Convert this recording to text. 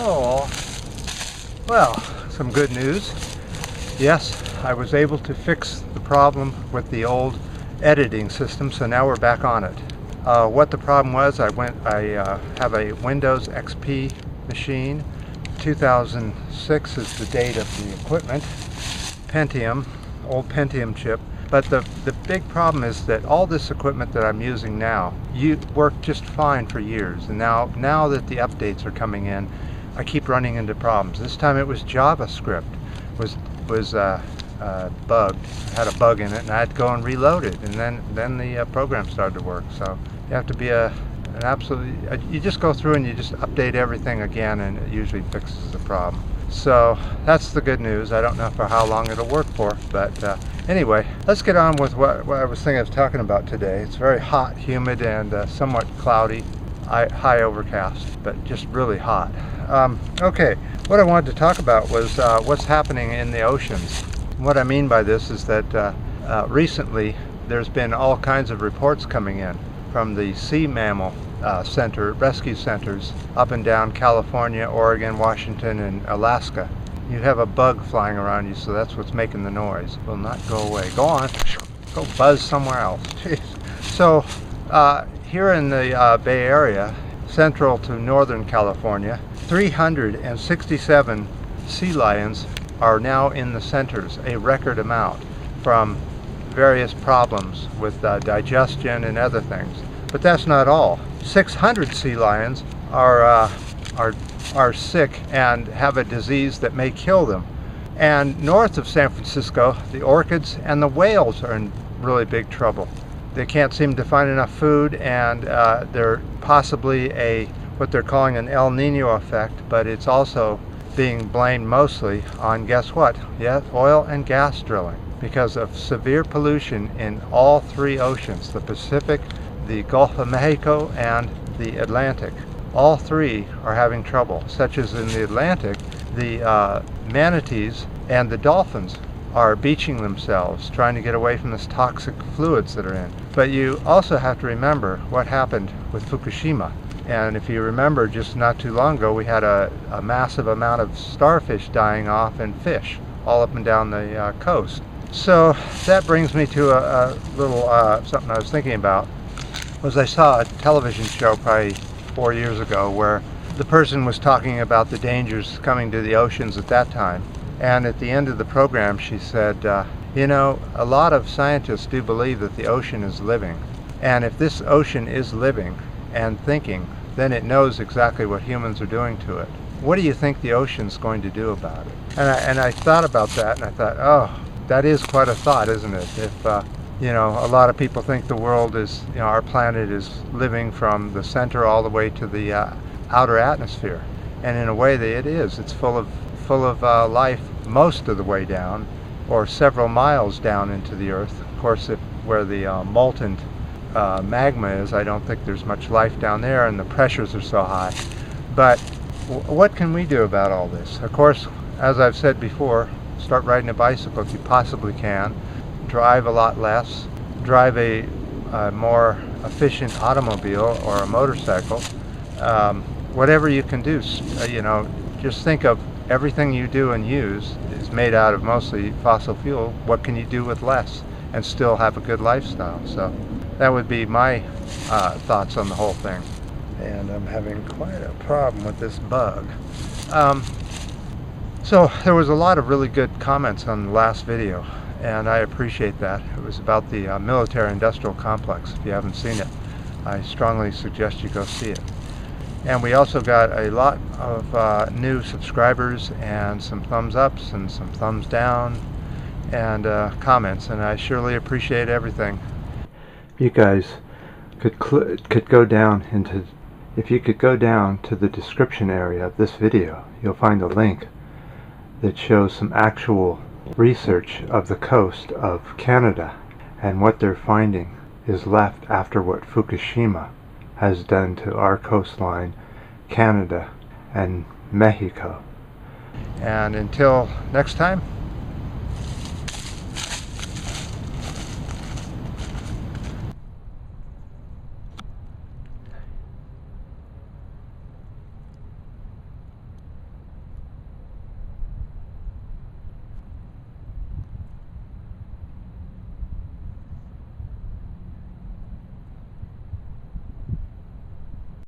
Hello. Well, some good news. Yes, I was able to fix the problem with the old editing system, so now we're back on it. What the problem was, I have a Windows XP machine. 2006 is the date of the equipment. Pentium, old Pentium chip. But the big problem is that all this equipment that I'm using now, worked just fine for years. And now that the updates are coming in, I keep running into problems. This time it was JavaScript was bugged. It had a bug in it, and I had to go and reload it. And then the program started to work. So you have to be you just go through and you just update everything again, and it usually fixes the problem. So that's the good news. I don't know for how long it'll work for, but anyway, let's get on with what I was thinking of talking about today. It's very hot, humid, and somewhat cloudy, high overcast, but just really hot. Okay, what I wanted to talk about was what's happening in the oceans. What I mean by this is that recently there's been all kinds of reports coming in from the sea mammal rescue centers up and down California, Oregon, Washington, and Alaska. You have a bug flying around you, so that's what's making the noise. It will not go away. Go on, go buzz somewhere else. Jeez. So here in the Bay Area, central to Northern California, 367 sea lions are now in the centers, a record amount, from various problems with digestion and other things. But that's not all. 600 sea lions are sick and have a disease that may kill them. And north of San Francisco, the orchids and the whales are in really big trouble. They can't seem to find enough food, and they're possibly what they're calling an El Nino effect, but it's also being blamed mostly on, guess what? Yes, oil and gas drilling, because of severe pollution in all three oceans, the Pacific, the Gulf of Mexico, and the Atlantic. All three are having trouble, such as in the Atlantic, the manatees and the dolphins are beaching themselves, trying to get away from this toxic fluids that are in. But you also have to remember what happened with Fukushima. And if you remember, just not too long ago, we had a massive amount of starfish dying off and fish all up and down the coast. So that brings me to a little something I was thinking about. I saw a television show probably 4 years ago where the person was talking about the dangers coming to the oceans at that time. And at the end of the program, she said, you know, a lot of scientists do believe that the ocean is living. And if this ocean is living and thinking, then it knows exactly what humans are doing to it. What do you think the ocean's going to do about it? And I thought about that, and I thought, oh, that is quite a thought, isn't it? If you know, a lot of people think the world is, you know, our planet is living from the center all the way to the outer atmosphere, and in a way it is. It's full of life most of the way down, or several miles down into the Earth. Of course, where the molten magma is, I don't think there's much life down there, and the pressures are so high. But what can we do about all this? Of course, as I've said before, start riding a bicycle if you possibly can. Drive a lot less. Drive a more efficient automobile or a motorcycle. Whatever you can do, you know, just think of everything you do and use is made out of mostly fossil fuel. What can you do with less and still have a good lifestyle? So that would be my thoughts on the whole thing. And I'm having quite a problem with this bug. So there was a lot of really good comments on the last video, and I appreciate that. It was about the military-industrial complex. If you haven't seen it, I strongly suggest you go see it. And we also got a lot of new subscribers and some thumbs ups and some thumbs down and comments, and I surely appreciate everything. If you guys could go down to the description area of this video, you'll find a link that shows some actual research of the coast of Canada, and what they're finding is left after what Fukushima has done to our coastline, Canada and Mexico. And until next time,